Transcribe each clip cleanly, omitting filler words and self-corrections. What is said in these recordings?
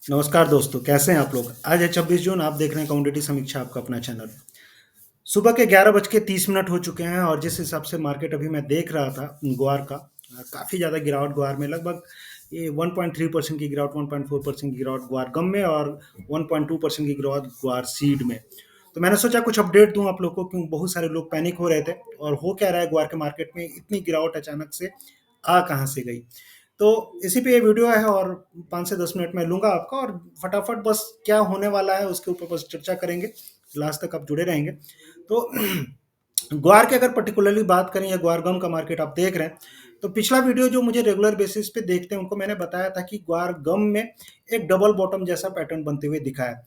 नमस्कार दोस्तों, कैसे हैं आप लोग? आज है 26 जून, आप देख रहे हैं कमोडिटी समीक्षा, आपका अपना चैनल। सुबह के 11:30 हो चुके हैं और जिस हिसाब से मार्केट अभी मैं देख रहा था ग्वार का, काफ़ी ज़्यादा गिरावट ग्वार में, लगभग ये 1.3% की गिरावट, 1.4% की गिरावट ग्वार गम में और 1.2% की गिरावट ग्वार सीड में। तो मैंने सोचा कुछ अपडेट दूं आप लोग को, क्योंकि बहुत सारे लोग पैनिक हो रहे थे और हो क्या रहा है ग्वार के मार्केट में, इतनी गिरावट अचानक से आ कहाँ से गई। तो इसी पे ये वीडियो है और 5 से 10 मिनट में लूँगा आपका, और फटाफट बस क्या होने वाला है उसके ऊपर बस चर्चा करेंगे। लास्ट तक आप जुड़े रहेंगे। तो ग्वार की अगर पर्टिकुलरली बात करें या ग्वार गम का मार्केट आप देख रहे हैं, तो पिछला वीडियो जो मुझे रेगुलर बेसिस पे देखते हैं उनको मैंने बताया था कि ग्वार गम में एक डबल बॉटम जैसा पैटर्न बनते हुए दिखा है।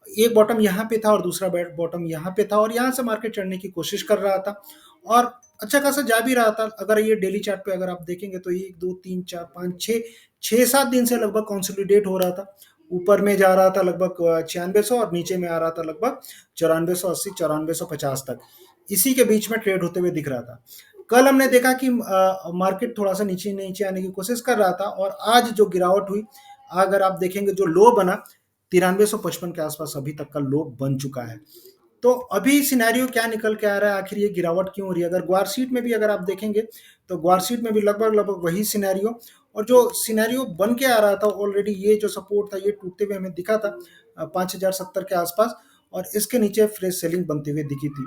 एक बॉटम यहाँ पे था और दूसरा बॉटम यहाँ पे था, और यहाँ से मार्केट चढ़ने की कोशिश कर रहा था और अच्छा खासा जा भी रहा था। अगर ये डेली चार्ट पे अगर आप देखेंगे तो 1 2 3 4 5 6 6-7 दिन से लगभग कंसोलिडेट हो रहा था। ऊपर में जा रहा था लगभग 9600 और नीचे में आ रहा था लगभग 9480 9450 तक। इसी के बीच में ट्रेड होते हुए दिख रहा था। कल हमने देखा कि मार्केट थोड़ा सा नीचे नीचे आने की कोशिश कर रहा था, और आज जो गिरावट हुई, अगर आप देखेंगे जो लो बना 9355 के आसपास अभी तक का लो बन चुका है। तो अभी सिनेरियो क्या निकल के आ रहा है, आखिर ये गिरावट क्यों हो रही है? अगर ग्वार सीट में भी अगर आप देखेंगे तो ग्वार सीट में भी लगभग लगभग वही सिनेरियो, और जो सिनेरियो बन के आ रहा था ऑलरेडी, ये जो सपोर्ट था ये टूटते हुए हमें दिखा था 5070 के आसपास, और इसके नीचे फ्रेश सेलिंग बनती हुई दिखी थी।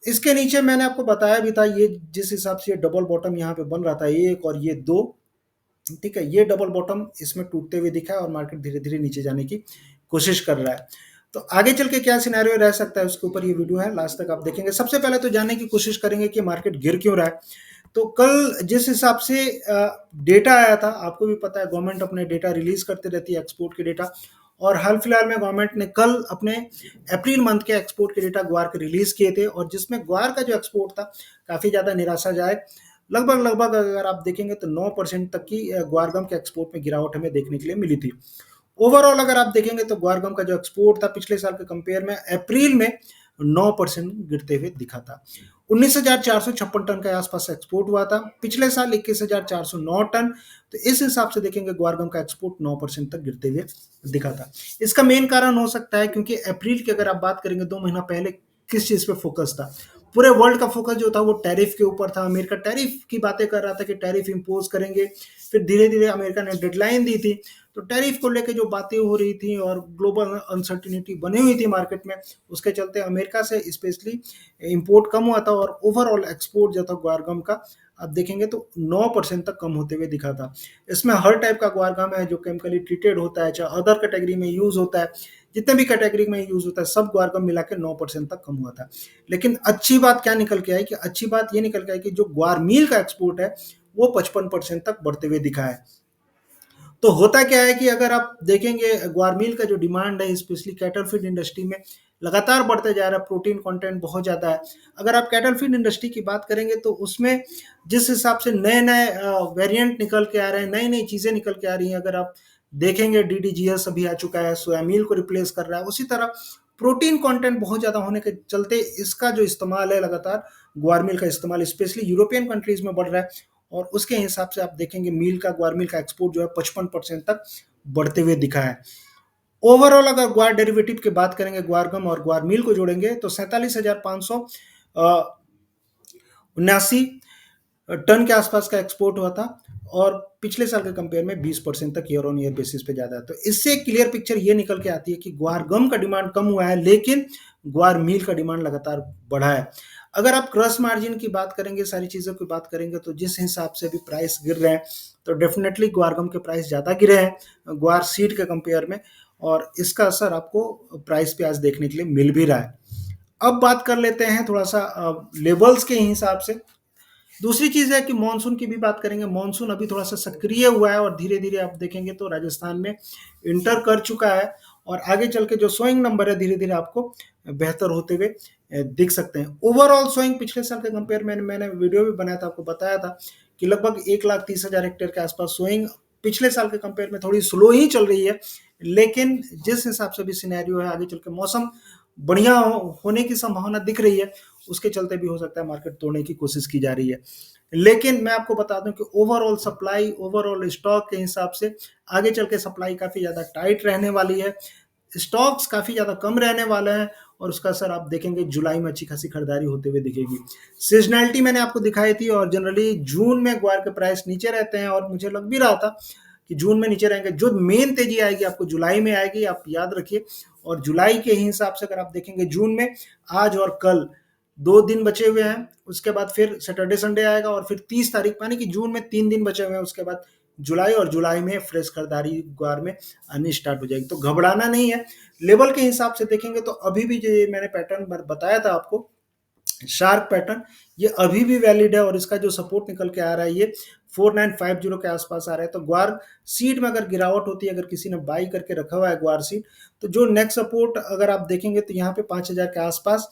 इसके नीचे मैंने आपको बताया भी था, ये जिस हिसाब से ये डबल बॉटम यहाँ पे बन रहा था, एक और ये दो, ठीक है, ये डबल बॉटम इसमें टूटते हुए दिखा है और मार्केट धीरे धीरे नीचे जाने की कोशिश कर रहा है। तो आगे चल के क्या सिनेरियो रह सकता है उसके ऊपर ये वीडियो है, लास्ट तक आप देखेंगे। सबसे पहले तो जानने की कोशिश करेंगे कि मार्केट गिर क्यों रहा है। तो कल जिस हिसाब से डेटा आया था, आपको भी पता है गवर्नमेंट अपने डेटा रिलीज करते रहती है, एक्सपोर्ट के डेटा, और हाल फिलहाल में गवर्नमेंट ने कल अपने अप्रैल मंथ के एक्सपोर्ट के डेटा ग्वार के रिलीज किए थे, और जिसमें ग्वार का जो एक्सपोर्ट था काफी ज्यादा निराशाजनक। लगभग लगभग अगर आप देखेंगे तो 9% तक की ग्वारगम के एक्सपोर्ट में गिरावट हमें देखने के लिए मिली थी। ओवरऑल अगर आप देखेंगे तो ग्वारगम का जो एक्सपोर्ट था पिछले साल के कंपेयर में अप्रैल में 9% गिरते हुए दिखा था। 19,456 टन के आसपास एक्सपोर्ट हुआ था, पिछले साल 21,409 टन। तो इस हिसाब से देखेंगे ग्वारगम का एक्सपोर्ट 9% तक गिरते हुए दिखा था। इसका मेन कारण हो सकता है क्योंकि अप्रैल की अगर आप बात करेंगे 2 महीना पहले किस चीज पे फोकस था, पूरे वर्ल्ड का फोकस जो था वो टैरिफ के ऊपर था। अमेरिका टैरिफ की बातें कर रहा था कि टैरिफ इंपोज करेंगे, फिर धीरे धीरे अमेरिका ने डेडलाइन दी थी। तो टैरिफ को लेकर जो बातें हो रही थी और ग्लोबल अनसर्टिनिटी बनी हुई थी मार्केट में, उसके चलते अमेरिका से स्पेशली इंपोर्ट कम हुआ था, और ओवरऑल एक्सपोर्ट जो था ग्वारगम का आप देखेंगे तो 9% तक कम होते हुए दिखा था। इसमें हर टाइप का ग्वारगम है जो केमिकली ट्रीटेड होता है, चाहे अदर कैटेगरी में यूज होता है, जितने भी कैटेगरी में यूज होता है सब ग्वारगम मिला के 9% तक कम हुआ था। लेकिन अच्छी बात क्या निकल के आई, कि अच्छी बात ये निकल के आई कि जो ग्वार मील का एक्सपोर्ट है वो 55% तक बढ़ते हुए दिखा है। तो होता क्या है कि अगर आप देखेंगे ग्वार मील का जो डिमांड है स्पेशली कैटल फीड इंडस्ट्री में लगातार बढ़ते जा रहा है, प्रोटीन कंटेंट बहुत ज़्यादा है। अगर आप कैटल फीड इंडस्ट्री की बात करेंगे तो उसमें जिस हिसाब से नए नए वेरिएंट निकल के आ रहे हैं, नई नई चीज़ें निकल के आ रही हैं, अगर आप देखेंगे DDGS अभी आ चुका है, सोया मील को रिप्लेस कर रहा है। उसी तरह प्रोटीन कंटेंट बहुत ज़्यादा होने के चलते इसका जो इस्तेमाल है लगातार, ग्वार मील का इस्तेमाल स्पेशली यूरोपियन कंट्रीज में बढ़ रहा है, और उसके हिसाब से आप देखेंगे मील का ग्वार मील का एक्सपोर्ट जो है 55% तक बढ़ते हुए दिखा है। ओवरऑल अगर ग्वार डेरिवेटिव की बात करेंगे, ग्वार गम और ग्वार मील को जोड़ेंगे तो 47,579 टन के आसपास का एक्सपोर्ट हुआ था, और पिछले साल के कंपेयर में 20% तक ईयर ऑन ईयर बेसिस पे ज्यादा है। तो इससे क्लियर पिक्चर ये निकल के आती है कि ग्वार गम का डिमांड कम हुआ है, लेकिन ग्वार मील का डिमांड लगातार बढ़ा है। अगर आप क्रॉस मार्जिन की बात करेंगे, सारी चीजों की बात करेंगे, तो जिस हिसाब से अभी प्राइस गिर रहे हैं तो डेफिनेटली ग्वार गम के प्राइस ज्यादा गिरे हैं ग्वार सीड के कंपेयर में, और इसका असर आपको प्राइस पे आज देखने के लिए मिल भी रहा है। अब बात कर लेते हैं थोड़ा सा लेवल्स के हिसाब से। दूसरी चीज है कि मानसून की भी बात करेंगे। मानसून अभी थोड़ा सा सक्रिय हुआ है और धीरे धीरे आप देखेंगे तो राजस्थान में इंटर कर चुका है, और आगे चल के जो सोइंग नंबर है धीरे धीरे आपको बेहतर होते हुए दिख सकते हैं। ओवरऑल सोइंग पिछले साल के कंपेयर में मैंने वीडियो भी बनाया था, आपको बताया था कि लगभग 1,30,000 हेक्टेयर के आसपास सोइंग पिछले साल के कंपेयर में थोड़ी स्लो ही चल रही है। लेकिन जिस हिसाब से भी सिनेरियो है, आगे चल के मौसम बढ़िया होने की संभावना दिख रही है, उसके चलते भी हो सकता है मार्केट तोड़ने की कोशिश की जा रही है। लेकिन मैं आपको बता दूं कि ओवरऑल सप्लाई, ओवरऑल स्टॉक के हिसाब से आगे चल के सप्लाई काफ़ी ज़्यादा टाइट रहने वाली है, स्टॉक्स काफ़ी ज़्यादा कम रहने वाले हैं और उसका असर आप देखेंगे जुलाई में अच्छी खासी खरीदारी होते हुए दिखेगी। सीजनैलिटी मैंने आपको दिखाई थी और जनरली जून में ग्वार के प्राइस नीचे रहते हैं और मुझे लग भी रहा था कि जून में नीचे रहेंगे। जो मेन तेजी आएगी आपको जुलाई में आएगी, आप याद रखिए। और जुलाई के हिसाब से अगर आप देखेंगे जून में आज और कल 2 दिन बचे हुए हैं, उसके बाद फिर सैटरडे संडे आएगा और फिर 30 तारीख यानी कि जून में 3 दिन बचे हुए हैं, उसके बाद जुलाई, और जुलाई में फ्रेश खरीदारी ग्वार में आनी स्टार्ट हो जाएगी। तो घबराना नहीं है। लेवल के हिसाब से देखेंगे तो अभी भी जो मैंने पैटर्न बताया था आपको, शार्प पैटर्न, ये अभी भी वैलिड है और इसका जो सपोर्ट निकल के आ रहा है ये 4950 के आसपास आ रहा है। तो ग्वार सीड में अगर गिरावट होती है, अगर किसी ने बाई करके रखा हुआ है ग्वार सीड, तो जो नेक्स्ट सपोर्ट अगर आप देखेंगे तो यहाँ पे 5000 के आसपास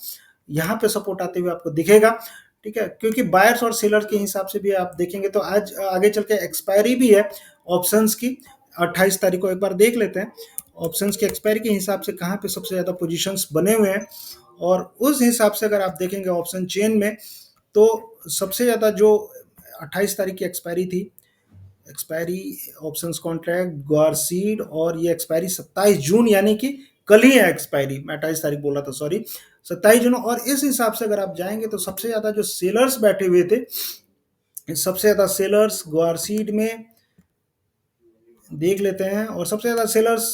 यहाँ पे सपोर्ट आते हुए आपको दिखेगा। ठीक है, क्योंकि बायर्स और सेलर के हिसाब से भी आप देखेंगे तो आज आगे चल के एक्सपायरी भी है ऑप्शंस की, 28 तारीख को एक बार देख लेते हैं ऑप्शंस की एक्सपायरी के हिसाब से कहाँ पे सबसे ज़्यादा पोजीशंस बने हुए हैं। और उस हिसाब से अगर आप देखेंगे ऑप्शन चेन में तो सबसे ज़्यादा जो 28 तारीख की एक्सपायरी थी, एक्सपायरी ऑप्शंस कॉन्ट्रैक्ट ग्वार सीड, और ये एक्सपायरी 27 जून, यानी कि कल ही है एक्सपायरी, मैं 28 तारीख बोला था, सॉरी, 27 जून। और इस हिसाब से अगर आप जाएंगे तो सबसे ज़्यादा जो सेलर्स बैठे हुए थे, सबसे ज़्यादा सेलर्स ग्वार सीड में देख लेते हैं, और सबसे ज़्यादा सेलर्स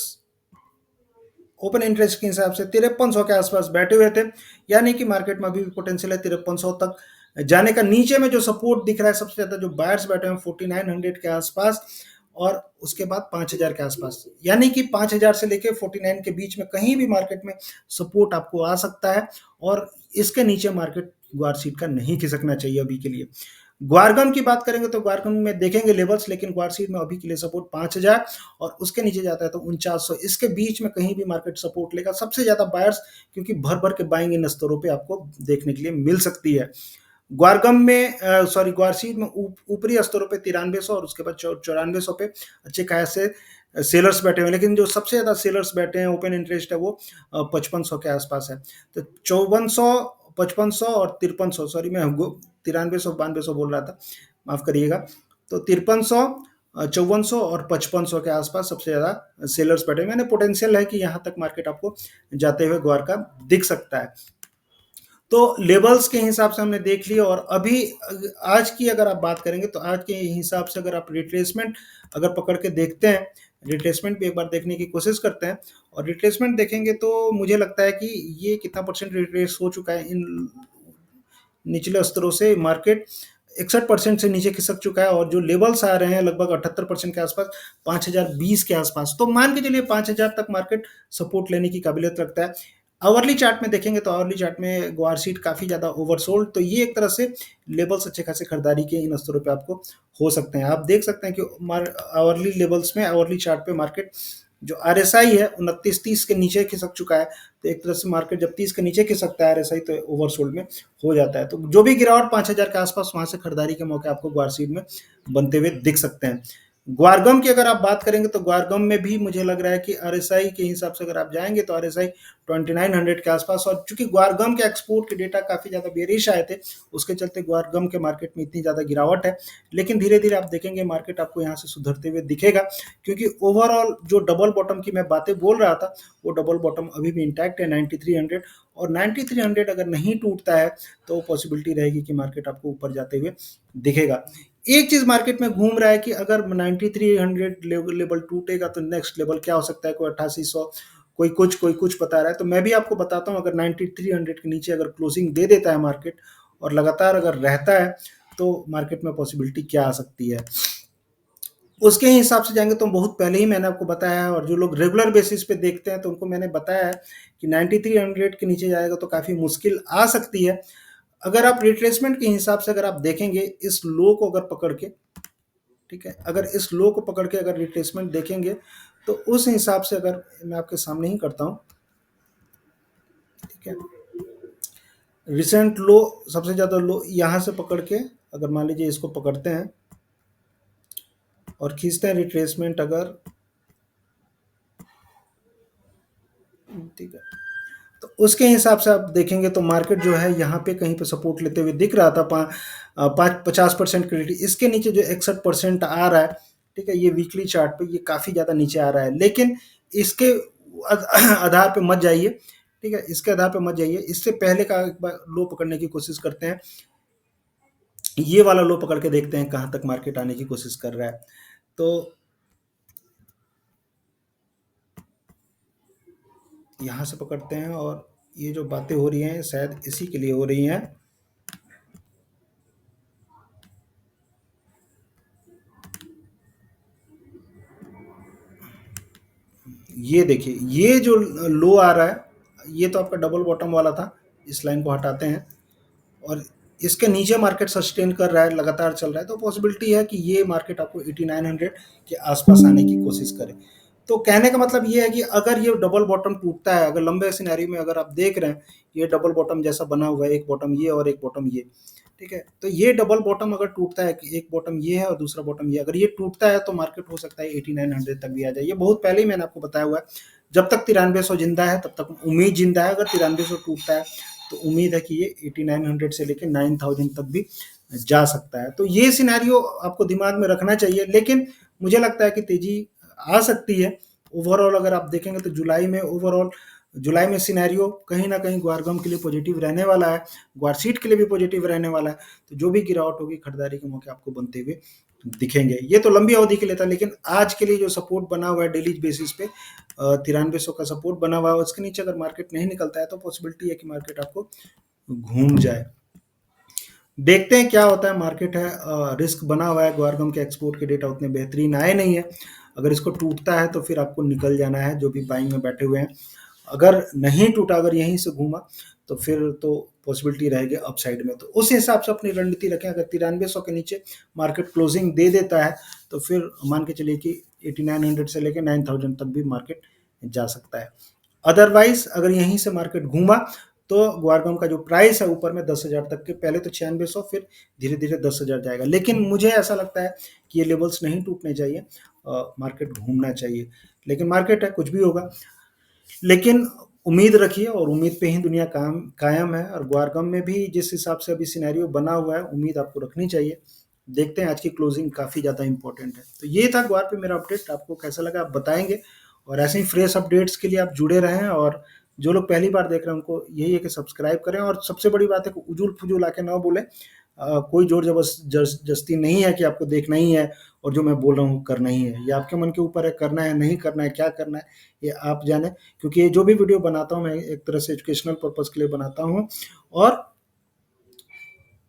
ओपन इंटरेस्ट के हिसाब से 5300 के आसपास बैठे हुए थे, यानी कि मार्केट में अभी भी पोटेंशियल है 5300 तक जाने का। नीचे में जो सपोर्ट दिख रहा है सबसे ज़्यादा जो बायर्स बैठे हैं 4900 के आसपास, और उसके बाद 5000 के आसपास, यानी कि 5000 से लेके 49 के बीच में कहीं भी मार्केट में सपोर्ट आपको आ सकता है, और इसके नीचे मार्केट ग्वार सीड का नहीं खिसकना चाहिए अभी के लिए। ग्वारगम की बात करेंगे तो ग्वारगम में देखेंगे लेवल्स, लेकिन ग्वार सीड में अभी के लिए सपोर्ट 5000 और उसके नीचे जाता है तो 4900, इसके बीच में कहीं भी मार्केट सपोर्ट लेगा। सबसे ज्यादा बायर्स क्योंकि भर भर के बाइंग इन स्तरों पे आपको देखने के लिए मिल सकती है। ग्वारगम में सॉरी ग्वार सीड में ऊपरी स्तरों पे 9300 और उसके बाद 9400 पे अच्छे खासे सेलर्स बैठे हुए हैं, लेकिन जो सबसे ज्यादा सेलर्स बैठे हैं ओपन इंटरेस्ट है वो 5500 के आसपास है। तो 5400, 5500 और 5300, सॉरी मैं 9300 9200 बोल रहा था, माफ करिएगा। तो 5300, 5400 और 5500 के आसपास सबसे ज्यादा सेलर्स बैठे हुए, मैंने पोटेंशियल है कि यहाँ तक मार्केट आपको जाते हुए ग्वार का दिख सकता है। तो लेवल्स के हिसाब से हमने देख लिया, और अभी आज की अगर आप बात करेंगे तो आज के हिसाब से अगर आप रिट्रेसमेंट अगर पकड़ के देखते हैं, रिट्रेसमेंट भी एक बार देखने की कोशिश करते हैं, और रिट्रेसमेंट देखेंगे तो मुझे लगता है कि ये कितना परसेंट रिट्रेस हो चुका है इन निचले स्तरों से। मार्केट 61% से नीचे खिसक चुका है, और जो लेवल्स आ रहे हैं लगभग 78% के आसपास, 5020 के आसपास। तो मान के चलिए 5000 तक मार्केट सपोर्ट लेने की काबिलियत रखता है। आवरली चार्ट में देखेंगे तो आवरली चार्ट में ग्वार सीट काफ़ी ज़्यादा ओवरसोल्ड, तो ये एक तरह से लेवल्स अच्छे खासे खरीदारी के इन स्तरों पे आपको हो सकते हैं। आप देख सकते हैं कि आवरली लेवल्स में, आवरली चार्ट पे मार्केट जो आरएसआई है 29-30 के नीचे खिसक चुका है। तो एक तरह से मार्केट जब 30 के नीचे खिसकता है आरएसआई तो ओवरसोल्ड में हो जाता है। तो जो भी गिरावट 5000 के आसपास, वहां से खरीदारी के मौके आपको ग्वार सीड में बनते हुए दिख सकते हैं। ग्वारगम की अगर आप बात करेंगे तो ग्वारगम में भी मुझे लग रहा है कि आरएसआई के हिसाब से अगर आप जाएंगे तो आरएसआई 2900 के आसपास, और चूंकि ग्वारगम के एक्सपोर्ट के डेटा काफी ज्यादा बेरिश आए थे, उसके चलते ग्वारगम के मार्केट में इतनी ज्यादा गिरावट है। लेकिन धीरे धीरे आप देखेंगे मार्केट आपको यहाँ से सुधरते हुए दिखेगा, क्योंकि ओवरऑल जो डबल बॉटम की मैं बातें बोल रहा था वो डबल बॉटम अभी भी इंटैक्ट है 9300, और 9300 अगर नहीं टूटता है तो पॉसिबिलिटी रहेगी कि मार्केट आपको ऊपर जाते हुए दिखेगा। एक चीज मार्केट में घूम रहा है कि अगर 9300 लेवल टूटेगा तो नेक्स्ट लेवल क्या हो सकता है, कोई 8800, कोई कुछ बता रहा है। तो मैं भी आपको बताता हूँ, अगर 9300 के नीचे अगर क्लोजिंग दे देता है मार्केट और लगातार अगर रहता है तो मार्केट में पॉसिबिलिटी क्या आ सकती है, उसके हिसाब से जाएंगे। तो बहुत पहले ही मैंने आपको बताया है, और जो लोग रेगुलर बेसिस पे देखते हैं तो उनको मैंने बताया है कि 9300 के नीचे जाएगा तो काफ़ी मुश्किल आ सकती है। अगर आप रिट्रेसमेंट के हिसाब से अगर आप देखेंगे इस लो को अगर पकड़ के, ठीक है, अगर इस लो को पकड़ के अगर रिट्रेसमेंट देखेंगे तो उस हिसाब से अगर मैं आपके सामने ही करता हूँ, ठीक है, रिसेंट लो, सबसे ज़्यादा लो यहाँ से पकड़ के अगर मान लीजिए इसको पकड़ते हैं और खींचते हैं रिट्रेसमेंट अगर, ठीक है, तो उसके हिसाब से आप देखेंगे तो मार्केट जो है यहाँ पे कहीं पे सपोर्ट लेते हुए दिख रहा था 50% क्रेडिट, इसके नीचे जो 61% आ रहा है, ठीक है, ये वीकली चार्ट पे ये काफ़ी ज़्यादा नीचे आ रहा है, लेकिन इसके आधार पे मत जाइए, ठीक है, इसके आधार पे मत जाइए, इससे पहले का एक बार लो पकड़ने की कोशिश करते हैं, ये वाला लो पकड़ के देखते हैं कहाँ तक मार्केट आने की कोशिश कर रहा है। तो यहाँ से पकड़ते हैं, और ये जो बातें हो रही हैं शायद इसी के लिए हो रही हैं। ये देखिए, ये जो लो आ रहा है, ये तो आपका डबल बॉटम वाला था, इस लाइन को हटाते हैं, और इसके नीचे मार्केट सस्टेन कर रहा है, लगातार चल रहा है, तो पॉसिबिलिटी है कि ये मार्केट आपको 8900 के आसपास आने की कोशिश करे। तो कहने का मतलब ये है कि अगर ये डबल बॉटम टूटता है, अगर लंबे सिनेरियो में अगर आप देख रहे हैं, ये डबल बॉटम जैसा बना हुआ है, एक बॉटम ये और एक बॉटम ये, ठीक है, तो ये डबल बॉटम अगर टूटता है, कि एक बॉटम ये है और दूसरा बॉटम ये, अगर ये टूटता है तो मार्केट हो सकता है 8900 तक भी आ जाए। ये बहुत पहले ही मैंने आपको बताया हुआ है, जब तक 9300 जिंदा है तब तक उम्मीद जिंदा है, अगर 9300 टूटता है तो उम्मीद है कि ये 8900 से लेकर 9000 तक भी जा सकता है। तो ये सिनेरियो आपको दिमाग में रखना चाहिए, लेकिन मुझे लगता है कि तेजी आ सकती है। ओवरऑल अगर आप देखेंगे तो जुलाई में सिनेरियो कहीं ना कहीं ग्वारगम के लिए पॉजिटिव रहने वाला है, ग्वारसीट के लिए भी पॉजिटिव रहने वाला है, तो जो भी गिरावट होगी खरीदारी के मौके आपको बनते हुए दिखेंगे। ये तो लंबी अवधि के लिए था, लेकिन आज के लिए जो सपोर्ट बना हुआ है डेली बेसिस पे 9300 का सपोर्ट बना हुआ है, उसके नीचे अगर मार्केट नहीं निकलता है तो पॉसिबिलिटी है कि मार्केट आपको घूम जाए। देखते हैं क्या होता है, मार्केट है, रिस्क बना हुआ है, ग्वारगम के एक्सपोर्ट के डेटा उतने बेहतरीन आए नहीं है, अगर इसको टूटता है तो फिर आपको निकल जाना है, जो भी बाइंग में बैठे हुए हैं। अगर नहीं टूटा, अगर यहीं से घूमा, तो फिर तो पॉसिबिलिटी रहेगी अपसाइड में, तो उस हिसाब से अपनी रणनीति रखें। अगर 9300 के नीचे मार्केट क्लोजिंग दे देता है तो फिर मान के चलिए कि 8900 से लेकर 9000 तक भी मार्केट जा सकता है। अदरवाइज अगर यहीं से मार्केट घूमा तो ग्वारगम का जो प्राइस है ऊपर में 10,000 तक के, पहले तो 9600, फिर धीरे धीरे 10,000 जाएगा, लेकिन मुझे ऐसा लगता है कि ये लेवल्स नहीं टूटने चाहिए, मार्केट घूमना चाहिए, लेकिन मार्केट है, कुछ भी होगा, लेकिन उम्मीद रखिए, और उम्मीद पे ही दुनिया कायम है, और ग्वारगम में भी जिस हिसाब से अभी सिनेरियो बना हुआ है, उम्मीद आपको रखनी चाहिए। देखते हैं, आज की क्लोजिंग काफ़ी ज़्यादा इंपॉर्टेंट है। तो ये था ग्वार पे मेरा अपडेट, आपको कैसा लगा आप बताएंगे, और ऐसे ही फ्रेश अपडेट्स के लिए आप जुड़े रहें, और जो लोग पहली बार देख रहे हैं उनको यही है कि सब्सक्राइब करें, और सबसे बड़ी बात है कि उजुल फुजूल आके ना बोले, कोई जोर जबरदस्ती नहीं है कि आपको देखना ही है और जो मैं बोल रहा हूँ करना ही है, ये आपके मन के ऊपर है, करना है नहीं करना है, क्या करना है ये आप जाने, क्योंकि ये जो भी वीडियो बनाता हूँ मैं एक तरह से एजुकेशनल पर्पज़ के लिए बनाता हूँ, और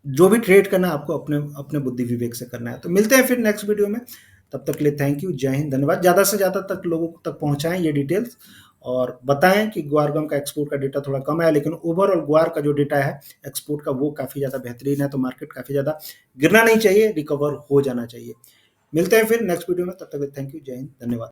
जो भी ट्रेड करना है आपको अपने अपने बुद्धि विवेक से करना है। तो मिलते हैं फिर नेक्स्ट वीडियो में, तब तक के लिए थैंक यू, जय हिंद, धन्यवाद। ज़्यादा से ज़्यादा तक लोगों तक पहुँचाएँ ये डिटेल्स, और बताएं कि ग्वारगम का एक्सपोर्ट का डेटा थोड़ा कम है, लेकिन ओवरऑल ग्वार का जो डेटा है एक्सपोर्ट का वो काफ़ी ज़्यादा बेहतरीन है, तो मार्केट काफ़ी ज़्यादा गिरना नहीं चाहिए, रिकवर हो जाना चाहिए। मिलते हैं फिर नेक्स्ट वीडियो में, तब तक थैंक यू, जय हिंद, धन्यवाद।